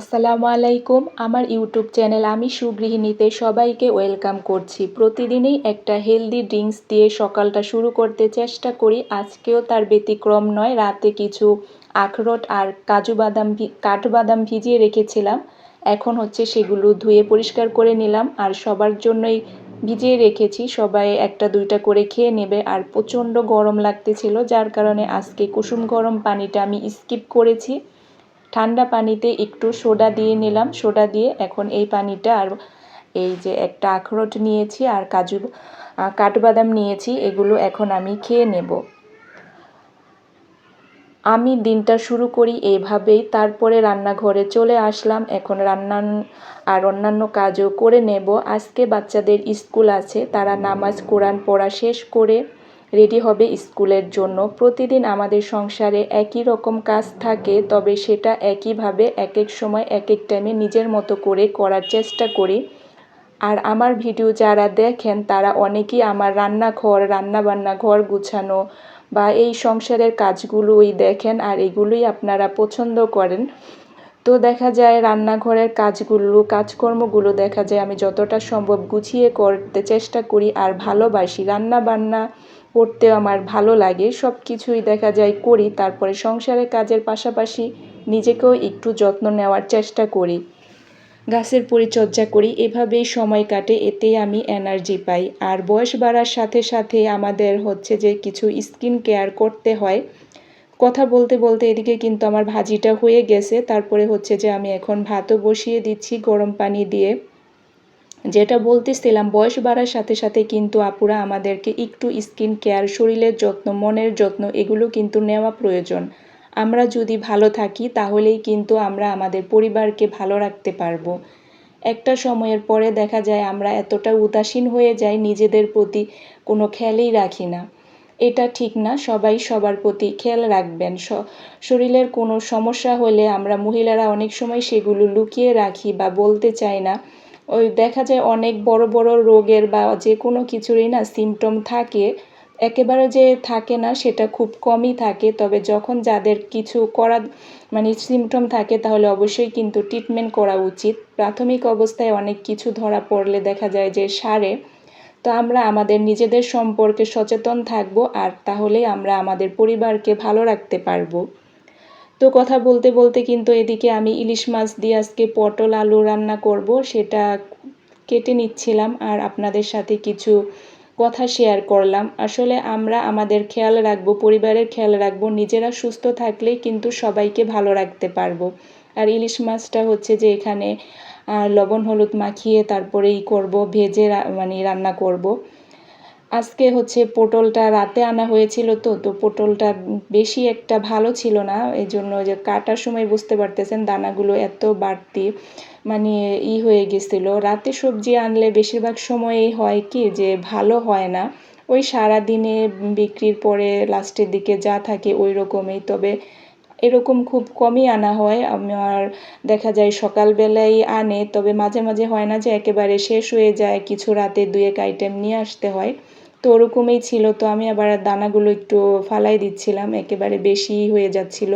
আসসালামু আলাইকুম। আমার ইউটিউব চ্যানেল আমি সুগৃহিণীতে সবাইকে ওয়েলকাম করছি। প্রতিদিনই একটা হেলদি ড্রিঙ্কস দিয়ে সকালটা শুরু করতে চেষ্টা করি। আজকেও তার ব্যতিক্রম নয়। রাতে কিছু আখরোট আর কাঠবাদাম ভিজিয়ে রেখেছিলাম। এখন হচ্ছে সেগুলো ধুয়ে পরিষ্কার করে নিলাম আর সবার জন্যই ভিজিয়ে রেখেছি। সবাই একটা দুইটা করে খেয়ে নেবে। আর প্রচণ্ড গরম লাগতেছিল, যার কারণে আজকে কুসুম গরম পানিটা আমি স্কিপ করেছি। ঠান্ডা পানিতে একটু সোডা দিয়ে নিলাম। সোডা দিয়ে এখন এই পানিটা আর এই যে একটা আখরোট নিয়েছি আর কাঠবাদাম নিয়েছি, এগুলো এখন আমি খেয়ে নেব। আমি দিনটা শুরু করি এইভাবেই। তারপরে রান্নাঘরে চলে আসলাম। এখন রান্না আর অন্যান্য কাজও করে নেব। আজকে বাচ্চাদের স্কুল আছে, তারা নামাজ কোরআন পড়া শেষ করে রেডি হবে স্কুলের জন্য। প্রতিদিন আমাদের সংসারে একই রকম কাজ থাকে, তবে সেটা একইভাবে এক এক সময় এক এক টাইমে নিজের মতো করে করার চেষ্টা করি। আর আমার ভিডিও যারা দেখেন তারা অনেকেই আমার রান্নাবান্না, ঘর গুছানো বা এই সংসারের কাজগুলোই দেখেন আর এগুলোই আপনারা পছন্দ করেন। তো দেখা যায় রান্নাঘরের কাজকর্মগুলো দেখা যায় আমি যতটা সম্ভব গুছিয়ে করতে চেষ্টা করি আর ভালোবাসি। রান্নাবান্না করতে আমার ভালো লাগে, সব কিছুই দেখা যায় করি। তারপরে সংসারের কাজের পাশাপাশি নিজেকেও একটু যত্ন নেওয়ার চেষ্টা করি, গাছের পরিচর্যা করি। এভাবেই সময় কাটে, এতেই আমি এনার্জি পাই। আর বয়স বাড়ার সাথে সাথে আমাদের হচ্ছে যে কিছু স্কিন কেয়ার করতে হয়। কথা বলতে বলতে এদিকে কিন্তু আমার ভাজিটা হয়ে গেছে। তারপরে হচ্ছে যে আমি এখন ভাতও বসিয়ে দিচ্ছি গরম পানি দিয়ে। যেটা বলতেছিলাম, বয়স বাড়ার সাথে সাথে কিন্তু আপুরা আমাদেরকে একটু স্কিন কেয়ার, শরীরের যত্ন, মনের যত্ন এগুলো কিন্তু নেওয়া প্রয়োজন। আমরা যদি ভালো থাকি তাহলেই কিন্তু আমরা আমাদের পরিবারকে ভালো রাখতে পারবো। একটা সময়ের পরে দেখা যায় আমরা এতটা উদাসীন হয়ে যাই, নিজেদের প্রতি কোনো খেয়ালই রাখি না। এটা ঠিক না, সবাই সবার প্রতি খেয়াল রাখবেন। শরীরের কোনো সমস্যা হলে আমরা মহিলারা অনেক সময় সেগুলো লুকিয়ে রাখি বা বলতে চাই না। ওই দেখা যায় অনেক বড় বড় রোগের বা যে কোনো কিছুরই না সিমটম থাকে, একেবারে যে থাকে না সেটা খুব কমই থাকে। তবে যখন যাদের কিছু করা সিমটম থাকে তাহলে অবশ্যই কিন্তু ট্রিটমেন্ট করা উচিত। প্রাথমিক অবস্থায় অনেক কিছু ধরা পড়লে দেখা যায় যে সারে। তো আমরা আমাদের নিজেদের সম্পর্কে সচেতন থাকব, আর তাহলেই আমরা আমাদের পরিবারকে ভালো রাখতে পারবো। তো কথা বলতে বলতে কিন্তু এদিকে আমি ইলিশ মাছ দিয়ে আজকে পটল আলু রান্না করব, সেটা কেটে নিচ্ছিলাম আর আপনাদের সাথে কিছু কথা শেয়ার করলাম। আসলে আমরা আমাদের খেয়াল রাখবো, পরিবারের খেয়াল রাখবো। নিজেরা সুস্থ থাকলেই কিন্তু সবাইকে ভালো রাখতে পারবো। আর ইলিশ মাছটা হচ্ছে যে এখানে লবণ হলুদ মাখিয়ে তারপরে ভেজে রান্না করব। আজকে হচ্ছে পটলটা রাতে আনা হয়েছিল, তো পটলটা বেশি একটা ভালো ছিল না। এই জন্য যে কাটার সময় বুঝতে পারতেছেন দানাগুলো এত বাড়তি, হয়ে গেছিলো। রাতে সবজি আনলে বেশিরভাগ সময়ই হয় কি যে ভালো হয় না, ওই সারাদিনে বিক্রির পরে লাস্টের দিকে যা থাকে ওই রকমই। তবে এরকম খুব কমই আনা হয়। আমার দেখা যায় সকালবেলায় আনে, তবে মাঝে মাঝে হয় না যে একেবারে শেষ হয়ে যায়, কিছু রাতে 2-1 আইটেম নিয়ে আসতে হয়। তো ওরকমই ছিল। তো আমি আবার দানাগুলো একটু ফালাই দিচ্ছিলাম, একেবারে বেশি হয়ে যাচ্ছিল।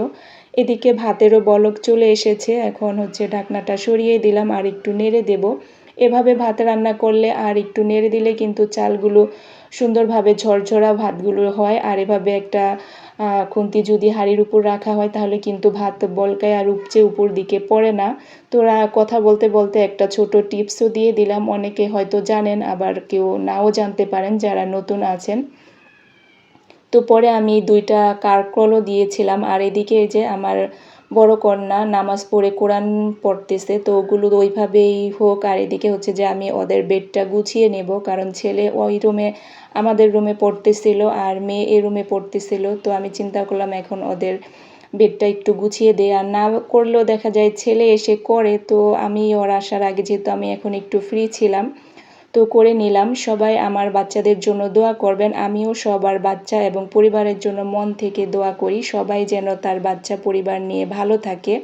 এদিকে ভাতেরও বলক চলে এসেছে, এখন হচ্ছে ঢাকনাটা সরিয়ে দিলাম আর একটু নেড়ে দেব। এভাবে ভাত রান্না করলে আর একটু নেড়ে দিলে কিন্তু চালগুলো সুন্দরভাবে ঝরঝরা ভাতগুলো হয়। আর এভাবে একটা খুন্তি যদি হাঁড়ির উপর রাখা হয় তাহলে কিন্তু ভাত বলকায় আর উপচে উপর দিকে পড়ে না। তো কথা বলতে বলতে একটা ছোট টিপসও দিয়ে দিলাম। অনেকে হয়তো জানেন, আবার কেউ নাও জানতে পারেন যারা নতুন আছেন। তো পরে আমি 2টা কারকলও দিয়েছিলাম। আর এদিকে এই যে আমার বড় কন্যা নামাজ পড়ে কোরআন পড়তেছে, তো ওগুলো ওইভাবেই হোক। আর এদিকে হচ্ছে যে আমি ওদের বেডটা গুছিয়ে নেব, কারণ ছেলে ওই রুমে আমাদের রুমে পড়তেছিল আর মেয়ে এই রুমে পড়তেছিল। তো আমি চিন্তা করলাম এখন ওদের বেডটা একটু গুছিয়ে দেই। আর না করলেও দেখা যায় ছেলে এসে করে, তো আমি ওর আসার আগে যেহেতু আমি এখন একটু ফ্রি ছিলাম তো করে নিলাম। সবাই আমার বাচ্চাদের জন্য দোয়া করবেন। আমিও সবার বাচ্চা এবং পরিবারের জন্য মন থেকে দোয়া করি, সবাই যেন তার বাচ্চা পরিবার নিয়ে ভালো থাকে।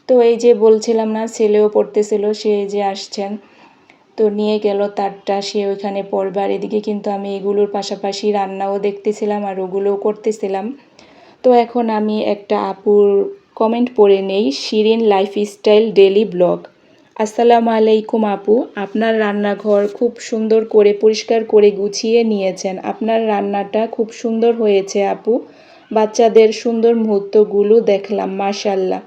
তো এই যে বলছিলাম না, ছেলেও পড়তেছিল, সে যে আসছেন, তো নিয়ে গেল তারটা, সে ওইখানে পড়বার। এদিকে কিন্তু আমি এগুলোর পাশাপাশি রান্নাও দেখতেছিলাম আর ওগুলোও করতেছিলাম। তো এখন আমি একটা আপুর কমেন্ট পড়ে নেই। Shirin lifestyle daily blog. আসসালামু আলাইকুম আপু, আপনার রান্নাঘর খুব সুন্দর করে পরিষ্কার করে গুছিয়ে নিয়েছেন। আপনার রান্নাটা খুব সুন্দর হয়েছে আপু। বাচ্চাদের সুন্দর মুহূর্তগুলো দেখলাম, মাশাল্লাহ।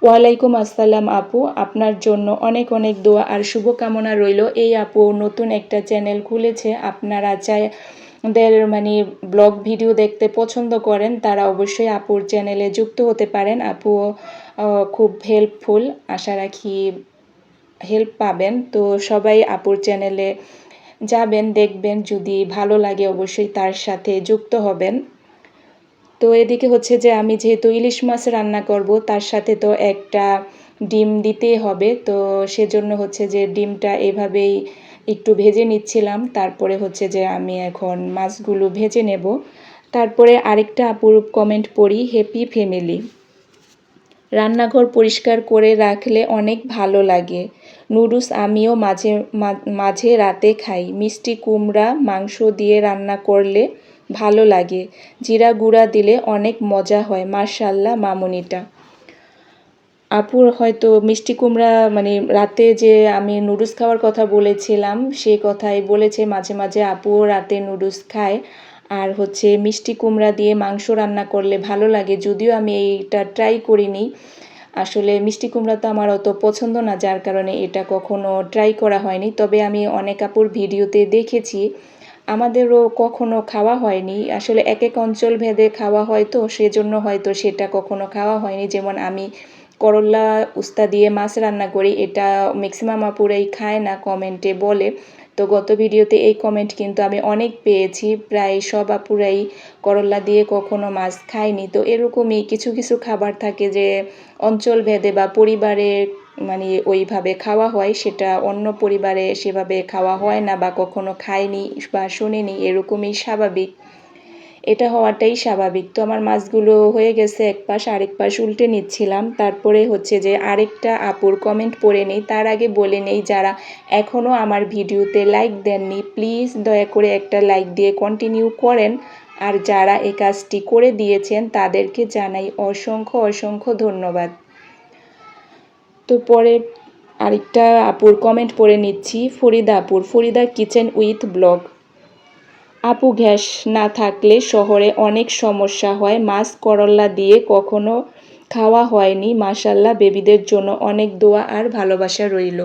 ওয়ালাইকুম আসসালাম আপু, আপনার জন্য অনেক অনেক দোয়া আর শুভকামনা রইল। এই আপু নতুন একটা চ্যানেল খুলেছে, আপনারা যাদের ব্লগ ভিডিও দেখতে পছন্দ করেন তারা অবশ্যই আপুর চ্যানেলে যুক্ত হতে পারেন। আপু খুব হেল্পফুল, আশা রাখি হেল্প পাবেন। তো সবাই আপুর চ্যানেলে যাবেন, দেখবেন, যদি ভালো লাগে অবশ্যই তার সাথে যুক্ত হবেন। তো এদিকে হচ্ছে যে আমি যেহেতু ইলিশ মাছ রান্না করব, তার সাথে তো একটা ডিম দিতেই হবে। তো সেজন্য হচ্ছে যে ডিমটা এভাবেই একটু ভেজে নিচ্ছিলাম। তারপরে হচ্ছে যে আমি এখন মাছগুলো ভেজে নেব। তারপরে আরেকটা আপুর কমেন্ট পড়ি, হ্যাপি ফ্যামিলি। রান্নাঘর পরিষ্কার করে রাখলে অনেক ভালো লাগে। নুডলস আমিও মাঝে রাতে খাই। মিষ্টি কুমড়া মাংস দিয়ে রান্না করলে ভালো লাগে। জিরা গুঁড়া দিলে অনেক মজা হয়। মাশাল্লাহ মামুনিটা। আপুর হয়তো মিষ্টি কুমড়া রাতে যে আমি নুডলস খাওয়ার কথা বলেছিলাম সে কথাই বলেছে, মাঝে মাঝে আপুও রাতে নুডলস খায়। আর হচ্ছে মিষ্টি কুমড়া দিয়ে মাংস রান্না করলে ভালো লাগে, যদিও আমি এইটা ট্রাই করিনি। আসলে মিষ্টি কুমড়া তো আমার অত পছন্দ না, যার কারণে এটা কখনো ট্রাই করা হয়নি। তবে আমি অনেক আপুর ভিডিওতে দেখেছি, আমাদেরও কখনো খাওয়া হয়নি। আসলে এক এক অঞ্চল ভেদে খাওয়া হয়, তো সেজন্য হয়তো সেটা কখনো খাওয়া হয়নি। যেমন আমি করল্লা উস্তা দিয়ে মাছ রান্না করি, এটা ম্যাক্সিমাম আপুরাই খায় না, কমেন্টে বলে। তো গত ভিডিওতে এই কমেন্ট কিন্তু আমি অনেক পেয়েছি, প্রায় সব আপুরাই করল্লা দিয়ে কখনো মাছ খায়নি। তো এরকমই কিছু কিছু খাবার থাকে যে অঞ্চল ভেদে বা পরিবারে ওইভাবে খাওয়া হয়, সেটা অন্য পরিবারে সেভাবে খাওয়া হয় না বা কখনো খায়নি বা শুনিনি, এরকমই স্বাভাবিক। এটা হওয়াটাই স্বাভাবিক। তো আমার মাছগুলো হয়ে গেছে, এক পাশ আরেক পাশ উল্টে নিচ্ছিলাম। তারপরে হচ্ছে যে আরেকটা আপুর কমেন্ট পড়ে নেই। তার আগে বলে নেই, যারা এখনও আমার ভিডিওতে লাইক দেননি প্লিজ দয়া করে একটা লাইক দিয়ে কন্টিনিউ করেন। আর যারা এই কাজটি করে দিয়েছেন তাদেরকে জানাই অসংখ্য অসংখ্য ধন্যবাদ। তো পরে আরেকটা আপুর কমেন্ট পড়ে নিচ্ছি, ফরিদা আপুর, ফরিদা কিচেন উইথ ব্লগ। আপু গ্যাস না থাকলে শহরে অনেক সমস্যা হয়। মাছ করল্লা দিয়ে কখনো খাওয়া হয়নি। মাশাল্লাহ, বেবিদের জন্য অনেক দোয়া আর ভালোবাসা রইল।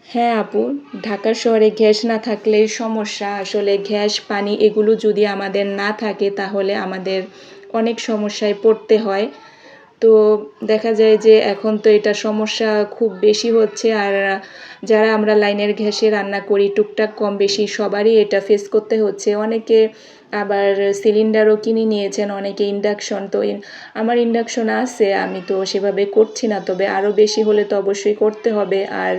হ্যাঁ আপু, ঢাকা শহরে গ্যাস না থাকলে সমস্যা। আসলে গ্যাস পানি এগুলো যদি আমাদের না থাকে তাহলে আমাদের অনেক সমস্যায় পড়তে হয়। তো দেখা যায় যে এখন তো এটা সমস্যা খুব বেশি হচ্ছে। আর যারা আমরা লাইনের গ্যাসে রান্না করি টুকটাক কম বেশি সবারই এটা ফেস করতে হচ্ছে। অনেকে আবার সিলিন্ডারও কিনে নিয়েছেন, অনেকে ইন্ডাকশন। তো আমার ইন্ডাকশন আছে, আমি তো সেভাবে করছি না, তবে আরও বেশি হলে তো অবশ্যই করতে হবে। আর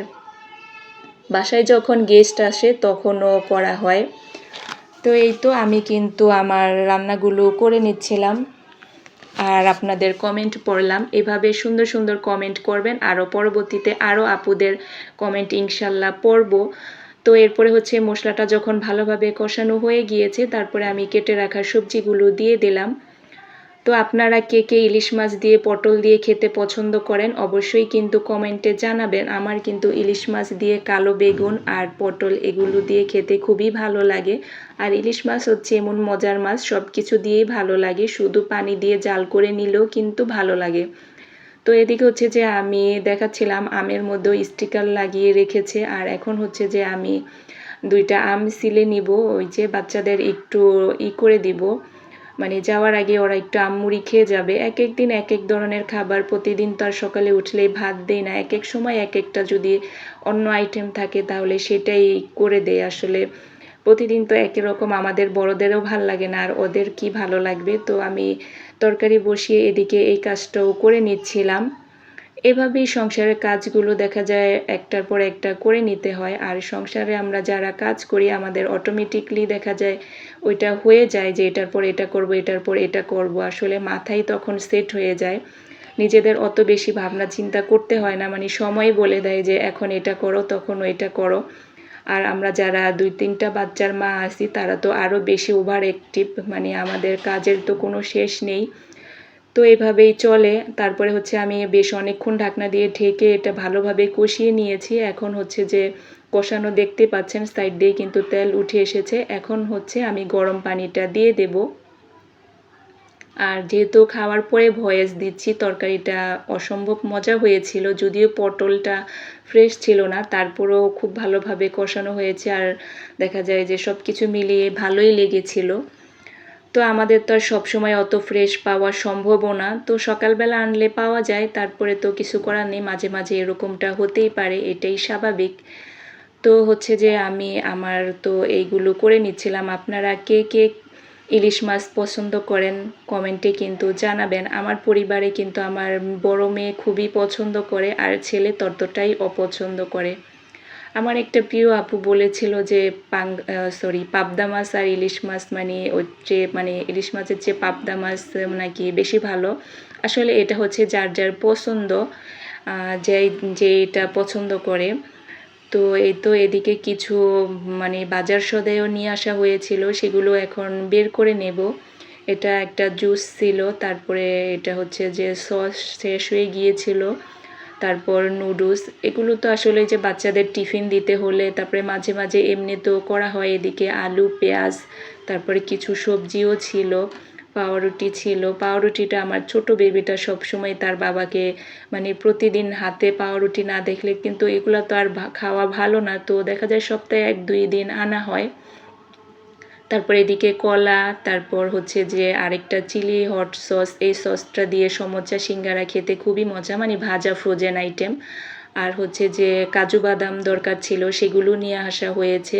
বাসায় যখন গেস্ট আসে তখনও করা হয়। তো এই তো আমি কিন্তু আমার রান্নাগুলো করে নিচ্ছিলাম আর আপনাদের কমেন্ট পড়লাম। এভাবে সুন্দর সুন্দর কমেন্ট করবেন, আরও পরবর্তীতে আরও আপুদের কমেন্ট ইনশাল্লাহ পড়ব। তো এরপরে হচ্ছে মশলাটা যখন ভালোভাবে কষানো হয়ে গিয়েছে, তারপরে আমি কেটে রাখা সবজিগুলো দিয়ে দিলাম। তো আপনারা কে কে ইলিশ মাছ দিয়ে পটল দিয়ে খেতে পছন্দ করেন অবশ্যই কিন্তু কমেন্টে জানাবেন। আমার কিন্তু ইলিশ মাছ দিয়ে কালো বেগুন আর পটল এগুলো দিয়ে খেতে খুবই ভালো লাগে। আর ইলিশ মাছ হচ্ছে এমন মজার মাছ, সব কিছু দিয়েই ভালো লাগে, শুধু পানি দিয়ে জাল করে নিলেও কিন্তু ভালো লাগে। তো এদিকে হচ্ছে যে আমি দেখাচ্ছিলাম আমের মধ্যেও স্টিকার লাগিয়ে রেখেছে। আর এখন হচ্ছে যে আমি দুইটা আম সিলে নিব, ওই যে বাচ্চাদের একটু করে দিব, যাওয়ার আগে ওরা একটু আমমুড়ি খেয়ে যাবে। এক এক দিন এক এক ধরনের খাবার, প্রতিদিন তো আর সকালে উঠলেই ভাত দেই না, এক এক সময় এক একটা যদি অন্য আইটেম থাকে তাহলে সেটাই করে দেয়। আসলে প্রতিদিন তো একই রকম আমাদের বড়দেরও ভাল লাগে না, আর ওদের কি ভালো লাগবে। তো আমি তরকারি বসিয়ে এদিকে এই কাজটাও করে নিচ্ছিলাম। এভাবেই সংসারের কাজগুলো দেখা যায় একটার পর একটা করে নিতে হয়। আর সংসারে আমরা যারা কাজ করি আমাদের অটোমেটিকলি দেখা যায় ওইটা হয়ে যায় যে এটার পর এটা করব, এটার পর এটা করব। আসলে মাথায় তখন সেট হয়ে যায়, নিজেদের অত বেশি ভাবনা চিন্তা করতে হয় না, সময় বলে দেয় যে এখন এটা করো তখন ওইটা করো। আর আমরা যারা 2-3টা বাচ্চার মা আছি তারা তো আরও বেশি ওভার অ্যাক্টিভ, আমাদের কাজের তো কোনো শেষ নেই। তো এভাবেই চলে। তারপরে হচ্ছে আমি বেশ অনেকক্ষণ ঢাকনা দিয়ে ঢেকে এটা ভালোভাবে কষিয়ে নিয়েছি। এখন হচ্ছে যে কষানো দেখতে পাচ্ছেন সাইড দিয়ে কিন্তু তেল উঠে এসেছে। এখন হচ্ছে আমি গরম পানিটা দিয়ে দেব। আর যেহেতু খাওয়ার পরে ভয়েস দিচ্ছি, তরকারিটা অসম্ভব মজা হয়েছিল। যদিও পটলটা ফ্রেশ ছিল না, তারপরেও খুব ভালোভাবে কষানো হয়েছে। আর দেখা যায় যে সব কিছু মিলিয়ে ভালোই লেগেছিল। তো আমাদের তো আর সবসময় অত ফ্রেশ পাওয়া সম্ভবও না। তো সকালবেলা আনলে পাওয়া যায়, তারপরে তো কিছু করার নেই। মাঝে মাঝে এরকমটা হতেই পারে, এটাই স্বাভাবিক। তো হচ্ছে যে আমি আমার তো এইগুলো করে নিচ্ছিলাম। আপনারা কে কে ইলিশ মাছ পছন্দ করেন কমেন্টে কিন্তু জানাবেন। আমার পরিবারে কিন্তু আমার বড় মেয়ে খুবই পছন্দ করে, আর ছেলে ততটাই অপছন্দ করে। আমার একটা প্রিয় আপু বলেছিল যে পাবদা মাছ আর ইলিশ মাছ মানে মানে ইলিশ মাছের চেয়ে পাবদা মাছ নাকি বেশি ভালো। আসলে এটা হচ্ছে যার যার পছন্দ, যে এটা পছন্দ করে। তো এই তো এদিকে কিছু মানে বাজার সদাইও নিয়ে আসা হয়েছিল, সেগুলো এখন বের করে নেব। এটা একটা জুস ছিল, তারপরে এটা হচ্ছে যে সস শেষ হয়ে গিয়েছিল, তারপর নুডলস। এগুলো তো আসলে যে বাচ্চাদের টিফিন দিতে হলে, তারপরে মাঝে মাঝে এমনি তো করা হয়। এদিকে আলু, পেঁয়াজ, তারপরে কিছু সবজিও ছিল, পাউরুটি ছিল। পাউরুটিটা আমার ছোট বেবিটা সবসময় তার বাবাকে মানে প্রতিদিন হাতে পাউরুটি না দেখলে কিন্তু এগুলো তো আর খাওয়া ভালো না। তো দেখা যায় সপ্তাহে 1-2 দিন আনা হয়। তারপর এদিকে কলা, তারপর হচ্ছে যে আরেকটা চিলি হট সস, এই সসটা দিয়ে সমোচা সিঙ্গারা খেতে খুবই মজা, মানে ভাজা ফ্রোজেন আইটেম। আর হচ্ছে যে কাজু বাদাম দরকার ছিল, সেগুলো নিয়ে আসা হয়েছে।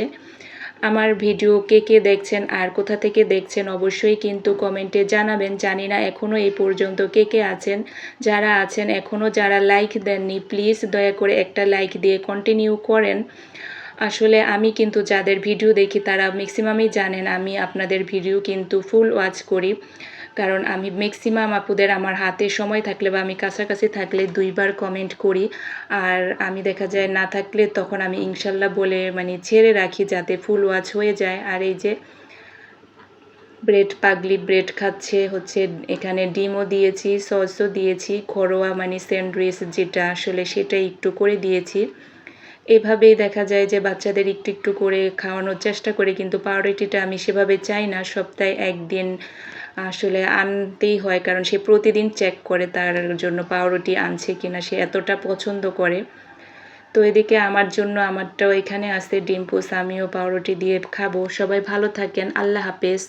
আমার ভিডিও কে কে দেখছেন আর কোথা থেকে দেখছেন অবশ্যই কিন্তু কমেন্টে জানাবেন। জানি না এখনও এই পর্যন্ত কে কে আছেন। যারা আছেন এখনও যারা লাইক দেননি, প্লিজ দয়া করে একটা লাইক দিয়ে কন্টিনিউ করেন। আসলে আমি কিন্তু যাদের ভিডিও দেখি তারা ম্যাক্সিমামই জানেন আমি আপনাদের ভিডিও কিন্তু ফুল ওয়াচ করি। কারণ আমি ম্যাক্সিমাম আপুদের আমার হাতে সময় থাকলে বা আমি কাছাকাছি থাকলে 2বার কমেন্ট করি। আর আমি দেখা যায় না থাকলে তখন আমি ইনশাল্লাহ বলে মানে ছেড়ে রাখি যাতে ফুল ওয়াচ হয়ে যায়। আর এই যে পাগলি ব্রেড খাচ্ছে, হচ্ছে এখানে ডিমও দিয়েছি, সসও দিয়েছি, ঘরোয়া মানে স্যান্ডউইচ যেটা আসলে সেটাই একটু করে দিয়েছি। এভাবেই দেখা যায় যে বাচ্চাদের একটু একটু করে খাওয়ানোর চেষ্টা করি, কিন্তু পাউরুটিটা আমি সেভাবে চাই না। সপ্তাহে 1 দিন আসলে আনতেই হয়, কারণ সে প্রতিদিন চেক করে তার জন্য পাউরুটি আনছে কিনা, সে এতটা পছন্দ করে। তো এদিকে আমার জন্য আমারটাও এখানে আছে ডিম পোচ, আমিও পাউরুটি দিয়ে খাবো। সবাই ভালো থাকেন, আল্লাহ হাফেজ।